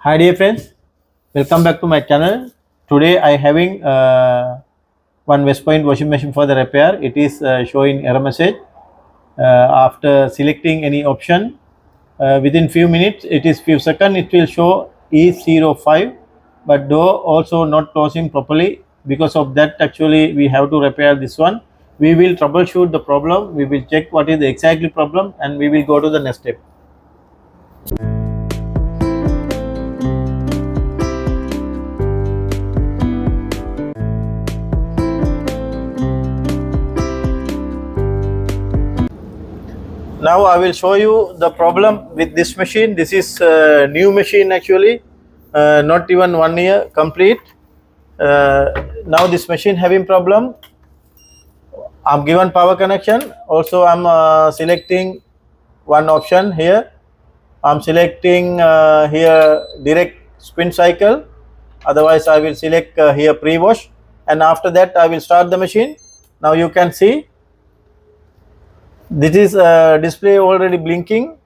Hi dear friends, welcome back to my channel. Today I having one WestPoint washing machine for the repair. It is showing error message. After selecting any option, within few minutes, it is few seconds, it will show E05, but door also not closing properly. Because of that, actually we have to repair this one. We will troubleshoot the problem. We will check what is the exactly problem, and we will go to the next step. Now I will show you the problem with this machine. This is a new machine actually, not even 1 year complete. Now this machine having problem. I'm given power connection. Also I'm selecting one option here. I'm selecting here direct spin cycle. Otherwise I will select here pre-wash, and after that I will start the machine. Now you can see this is display already blinking.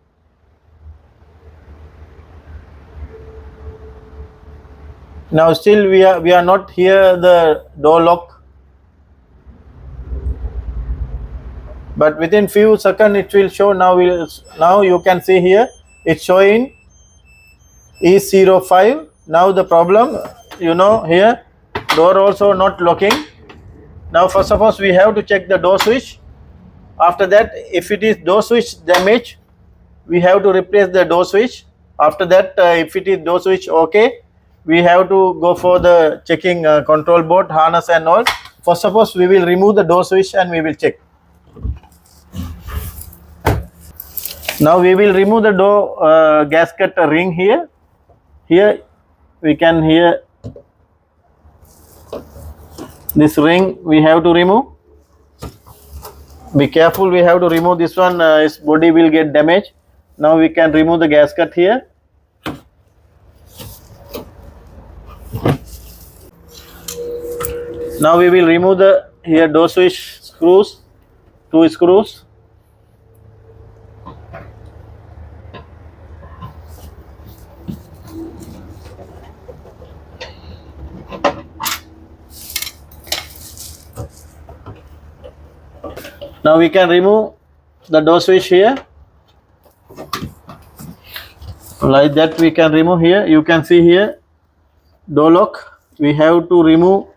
Now still we are not here the door lock, but within few seconds it will show. Now you can see here it's showing E05. Now the problem, here door also not locking. Now first of all we have to check the door switch. After that, if it is door switch damage, we have to replace the door switch. After that, if it is door switch okay, we have to go for the checking control board, harness and all. First of all we will remove the door switch and we will check. Now we will remove the door gasket ring here. Here we can hear this ring we have to remove. Be careful, we have to remove this one, its body will get damaged. Now we can remove the gasket here. Now we will remove the here door switch screws, 2 screws. Now we can remove the door switch here. Like that we can remove here. You can see here door lock. We have to remove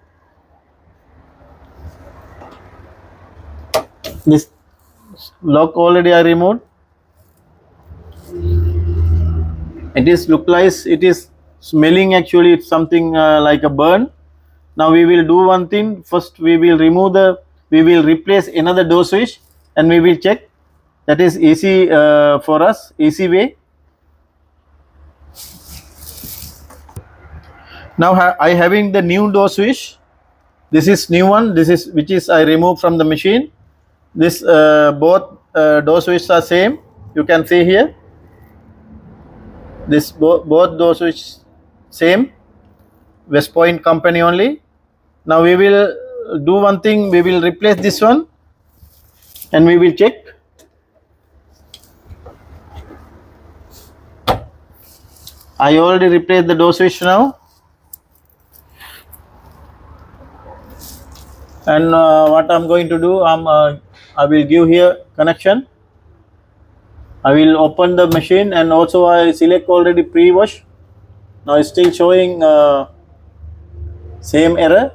this lock. Already I removed. It is look like it is smelling, actually it's something like a burn. Now we will do one thing. First we will replace another door switch and we will check. That is easy for us, easy way. Now I having the new door switch. This is new one. This is which is I removed from the machine. This both door switches are same. You can see here. This both door switch same. WestPoint company only. Now we will do one thing. We will replace this one and we will check. I already replaced the door switch now. And what I'm going to do, I will give here connection. I will open the machine and also I select already pre-wash. Now it's still showing same error.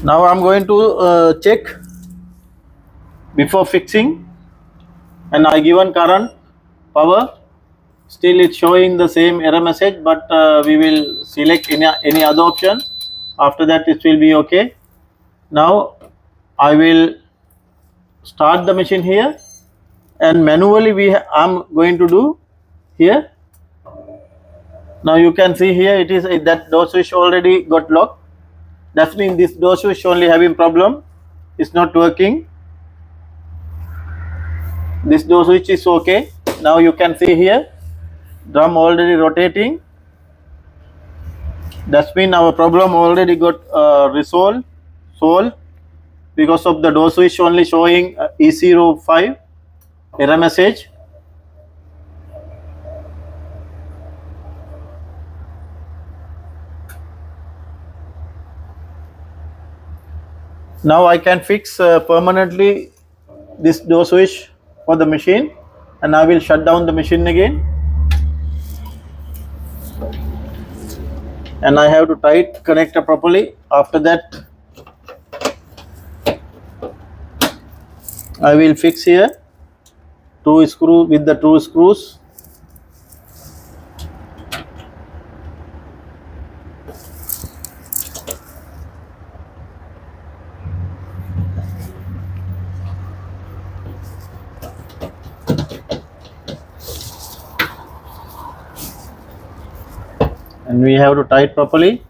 Now I'm going to check before fixing, and I given current power. Still it's showing the same error message, but we will select any other option. After that it will be okay. Now I will start the machine here, and manually I'm going to do here. Now you can see here it is that door switch already got locked. That means this door switch only having problem. It's not working. This door switch is okay. Now you can see here drum already rotating. That means our problem already got solved because of the door switch only showing E05 error message. Now I can fix permanently this door switch for the machine, and I will shut down the machine again, and I have to tight connector properly. After that I will fix here two screw with the two screws. And we have to tight properly,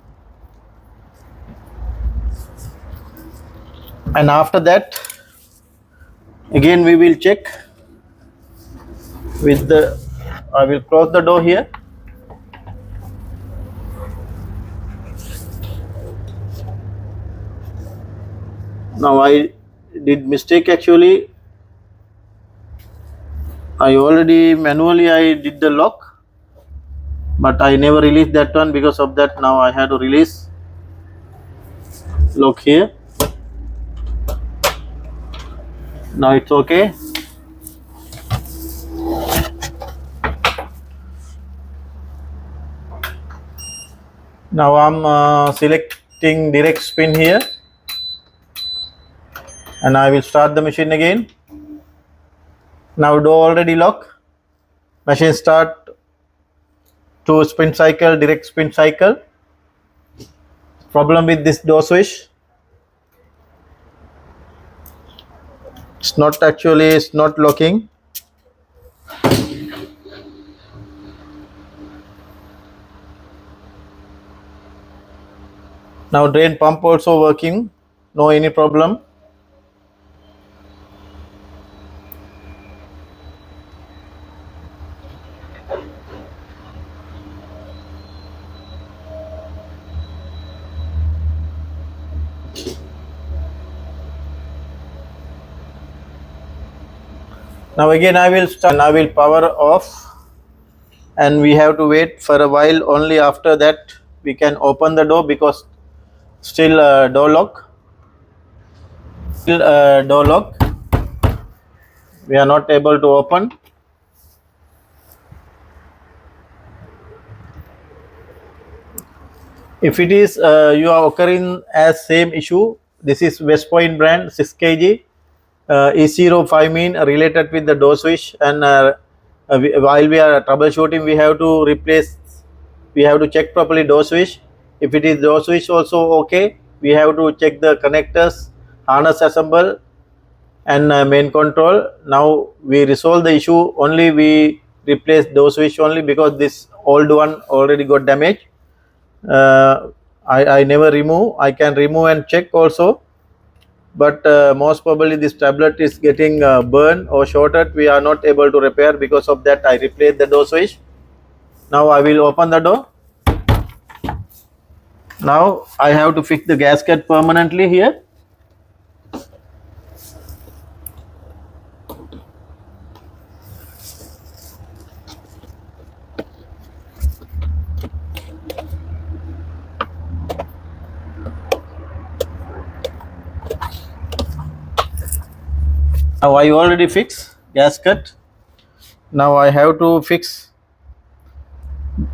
and after that again we will check with the, I will close the door here. Now I did mistake actually. I already manually I did the lock, but I never released that one. Because of that, now I had to release lock here. Now it's okay. Now I'm selecting direct spin here, and I will start the machine again. Now door already lock. Machine start to spin cycle, direct spin cycle. Problem with this door switch, it's not locking. Now drain pump also working, no any problem. Now again I will start and I will power off, and we have to wait for a while. Only after that we can open the door, because still door lock. Door lock, we are not able to open. If it is you are occurring as same issue, this is WestPoint brand 6 kg E05 mean related with the door switch, and while we are troubleshooting we have to replace, we have to check properly door switch. If it is door switch also okay, we have to check the connectors, harness assemble, and main control. Now we resolve the issue, only we replace door switch only, because this old one already got damaged. I never remove. I can remove and check also, but most probably this tablet is getting burned or shorted. We are not able to repair. Because of that, I replaced the door switch. Now I will open the door. Now I have to fix the gasket permanently here. Now I already fixed gasket. Now I have to fix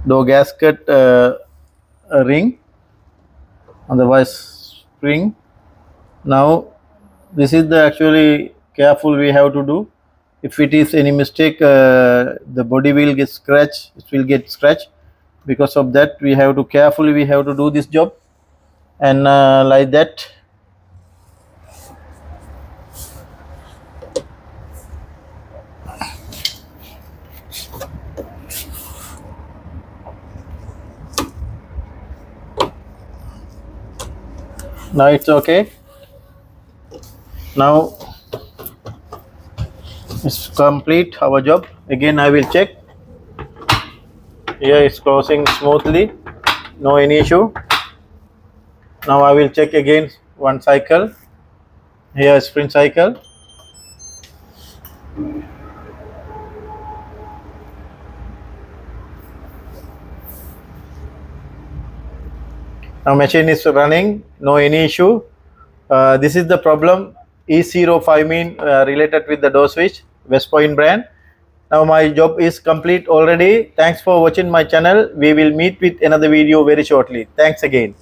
the gasket ring, otherwise spring. Now this is the actually careful we have to do. If it is any mistake, the body will get scratched. It will get scratched. Because of that, we have to carefully we have to do this job, and like that. Now it's okay. Now it's complete our job. Again I will check. Here it's closing smoothly, no any issue. Now I will check again one cycle. Here sprint cycle. Now machine is running, no any issue. This is the problem E05 mean related with the door switch, WestPoint brand. Now my job is complete already. Thanks for watching my channel. We will meet with another video very shortly. Thanks again.